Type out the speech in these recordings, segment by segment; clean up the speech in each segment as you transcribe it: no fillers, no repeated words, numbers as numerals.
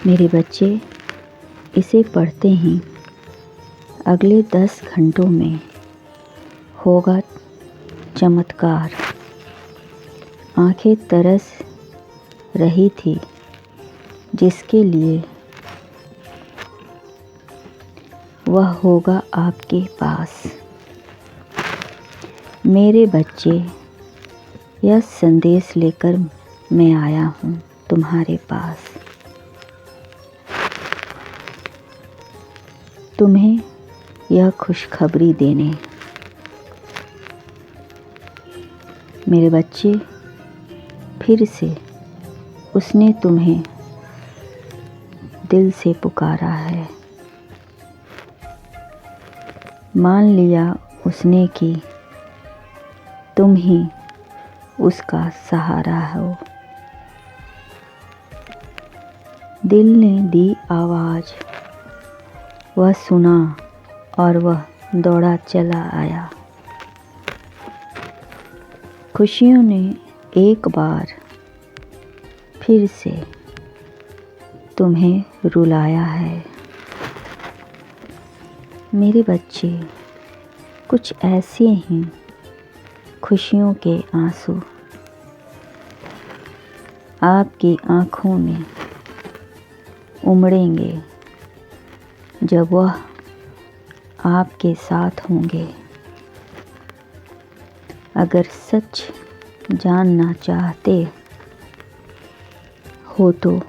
मेरे बच्चे इसे पढ़ते ही अगले 10 घंटों में होगा चमत्कार। आंखें तरस रही थी जिसके लिए वह होगा आपके पास। मेरे बच्चे, यह संदेश लेकर मैं आया हूँ तुम्हारे पास। तुम्हें यह खुशखबरी देने। मेरे बच्चे, फिर से उसने तुम्हें दिल से पुकारा है। मान लिया उसने कि तुम ही उसका सहारा हो। दिल ने दी आवाज़, वह सुना और वह दौड़ा चला आया। खुशियों ने एक बार फिर से तुम्हें रुलाया है। मेरे बच्चे, कुछ ऐसे ही खुशियों के आंसू आपकी आँखों में उमड़ेंगे जब वह आपके साथ होंगे। अगर सच जानना चाहते हो तो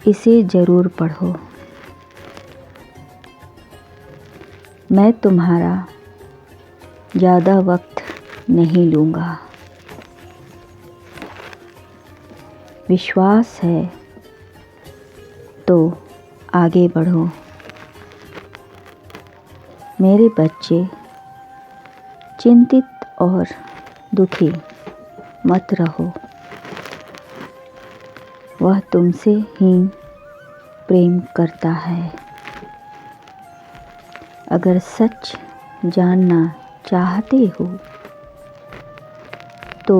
इसे ज़रूर पढ़ो। मैं तुम्हारा ज़्यादा वक्त नहीं लूँगा। विश्वास है तो आगे बढ़ो। मेरे बच्चे, चिंतित और दुखी मत रहो। वह तुमसे ही प्रेम करता है। अगर सच जानना चाहते हो तो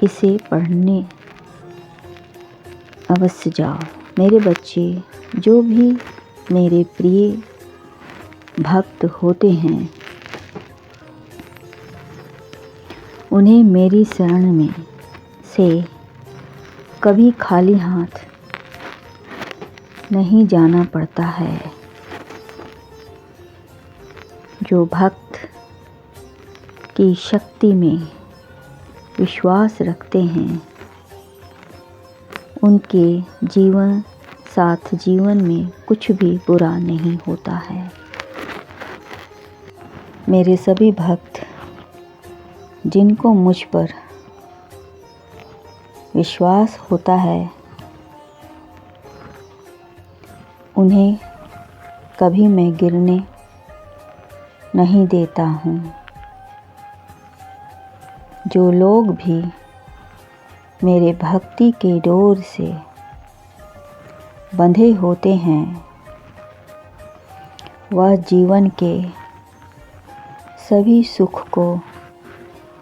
इसे पढ़ने अवश्य जाओ। मेरे बच्चे, जो भी मेरे प्रिय भक्त होते हैं उन्हें मेरी शरण में से कभी खाली हाथ नहीं जाना पड़ता है। जो भक्त की शक्ति में विश्वास रखते हैं उनके जीवन में कुछ भी बुरा नहीं होता है। मेरे सभी भक्त जिनको मुझ पर विश्वास होता है उन्हें कभी मैं गिरने नहीं देता हूँ। जो लोग भी मेरे भक्ति के डोर से बंधे होते हैं वह जीवन के सभी सुख को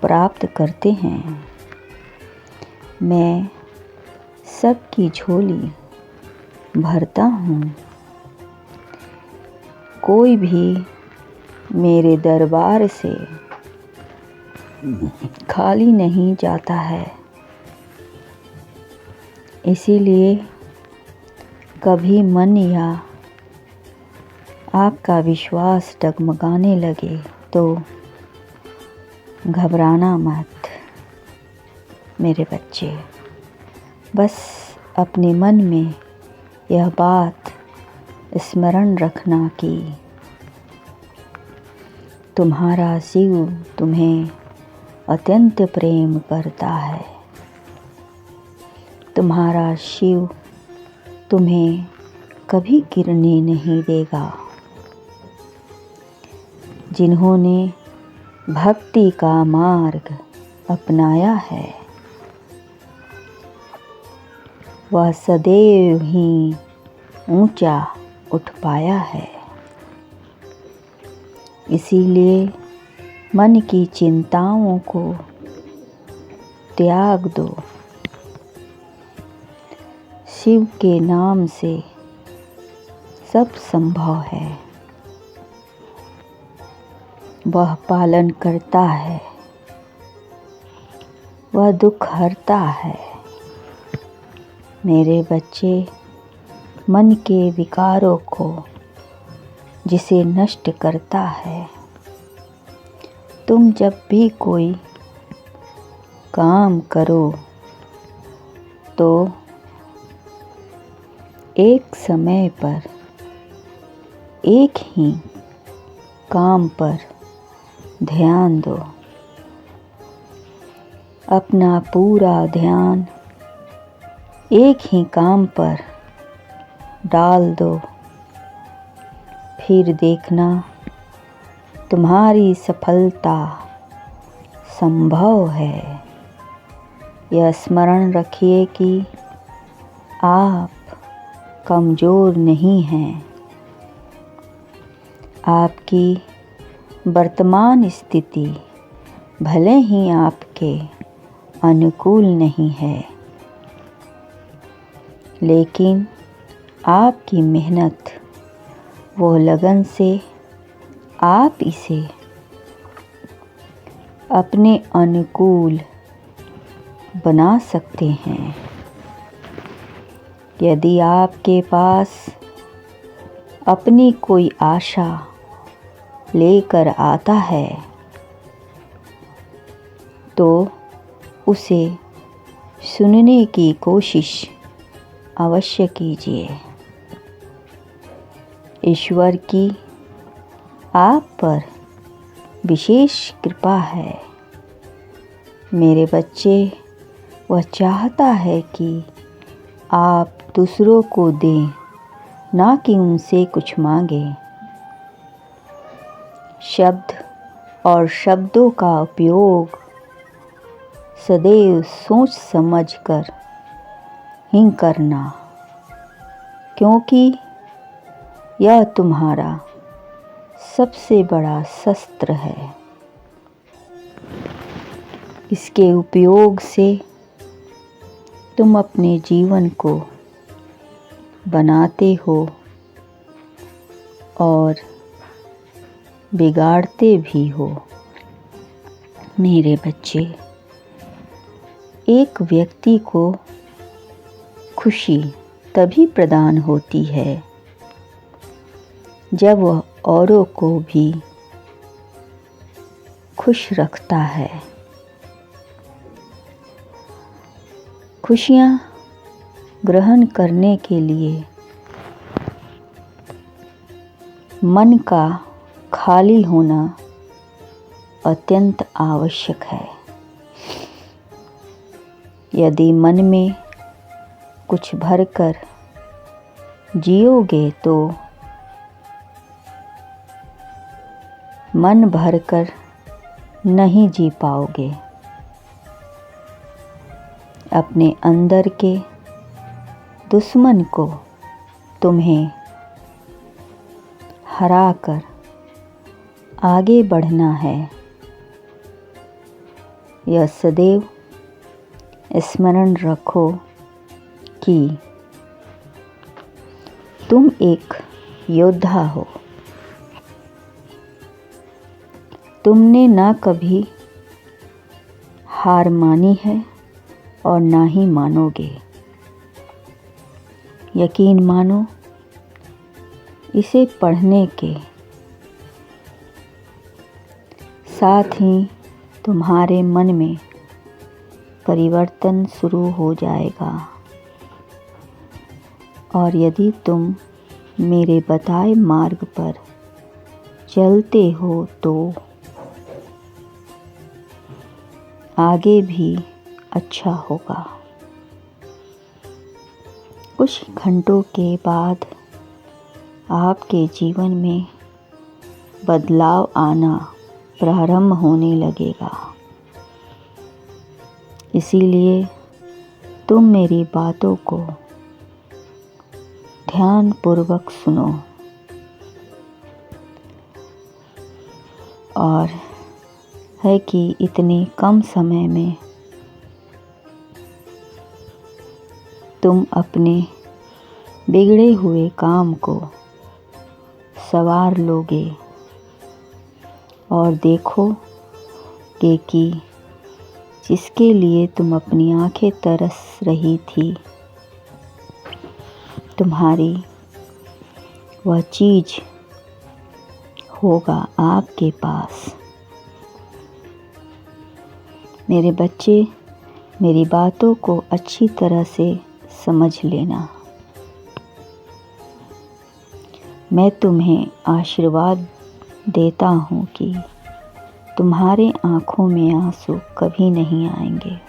प्राप्त करते हैं। मैं सबकी झोली भरता हूँ। कोई भी मेरे दरबार से खाली नहीं जाता है। इसीलिए कभी मन या आपका विश्वास डगमगाने लगे तो घबराना मत। मेरे बच्चे, बस अपने मन में यह बात स्मरण रखना कि तुम्हारा शिव तुम्हें अत्यंत प्रेम करता है। तुम्हारा शिव तुम्हें कभी गिरने नहीं देगा। जिन्होंने भक्ति का मार्ग अपनाया है वह सदैव ही ऊंचा उठ पाया है। इसीलिए मन की चिंताओं को त्याग दो शिव के नाम से सब संभव है। वह पालन करता है, वह दुख हरता है। मेरे बच्चे, मन के विकारों को जिसे नष्ट करता है, तुम जब भी कोई काम करो तो एक समय पर एक ही काम पर ध्यान दो। अपना पूरा ध्यान एक ही काम पर डाल दो। फिर देखना तुम्हारी सफलता संभव है। यह स्मरण रखिए कि आप कमज़ोर नहीं हैं। आपकी वर्तमान स्थिति भले ही आपके अनुकूल नहीं है, लेकिन आपकी मेहनत व लगन से आप इसे अपने अनुकूल बना सकते हैं। यदि आपके पास अपनी कोई आशा लेकर आता है तो उसे सुनने की कोशिश अवश्य कीजिए। ईश्वर की आप पर विशेष कृपा है। मेरे बच्चे, वह चाहता है कि आप दूसरों को दें, ना कि उनसे कुछ मांगें। शब्द और शब्दों का उपयोग सदैव सोच समझकर ही करना, क्योंकि यह तुम्हारा सबसे बड़ा शस्त्र है। इसके उपयोग से तुम अपने जीवन को बनाते हो और बिगाड़ते भी हो। मेरे बच्चे, एक व्यक्ति को खुशी तभी प्रदान होती है जब वह औरों को भी खुश रखता है। खुशियाँ ग्रहण करने के लिए मन का खाली होना अत्यंत आवश्यक है। यदि मन में कुछ भरकर जियोगे तो मन भरकर नहीं जी पाओगे। अपने अंदर के दुश्मन को तुम्हें हराकर आगे बढ़ना है। यह सदैव स्मरण रखो कि तुम एक योद्धा हो। तुमने ना कभी हार मानी है और ना ही मानोगे। यकीन मानो, इसे पढ़ने के साथ ही तुम्हारे मन में परिवर्तन शुरू हो जाएगा। और यदि तुम मेरे बताए मार्ग पर चलते हो तो आगे भी अच्छा होगा। कुछ घंटों के बाद आपके जीवन में बदलाव आना प्रारंभ होने लगेगा। इसीलिए तुम मेरी बातों को ध्यानपूर्वक सुनो और है कि इतने कम समय में तुम अपने बिगड़े हुए काम को संवार लोगे और देखोगे कि जिसके लिए तुम अपनी आंखें तरस रही थी, तुम्हारी वह चीज़ होगा आपके पास। मेरे बच्चे, मेरी बातों को अच्छी तरह से समझ लेना। मैं तुम्हें आशीर्वाद देता हूँ कि तुम्हारे आँखों में आंसू कभी नहीं आएंगे।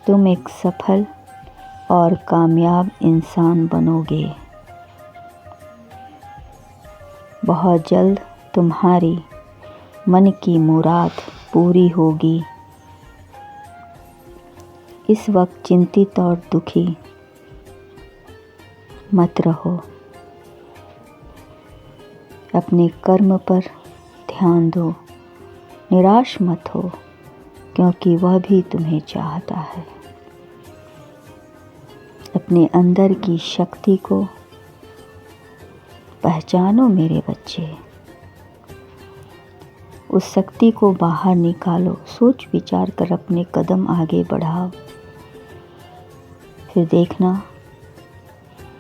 तुम एक सफल और कामयाब इंसान बनोगे। बहुत जल्द तुम्हारी मन की मुराद पूरी होगी। इस वक्त चिंतित और दुखी मत रहो। अपने कर्म पर ध्यान दो। निराश मत हो, क्योंकि वह भी तुम्हें चाहता है। अपने अंदर की शक्ति को पहचानो मेरे बच्चे। उस शक्ति को बाहर निकालो। सोच विचार कर अपने कदम आगे बढ़ाओ। फिर देखना,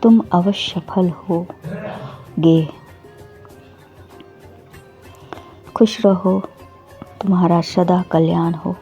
तुम अवश्य सफल होगे। खुश रहो। तुम्हारा सदा कल्याण हो।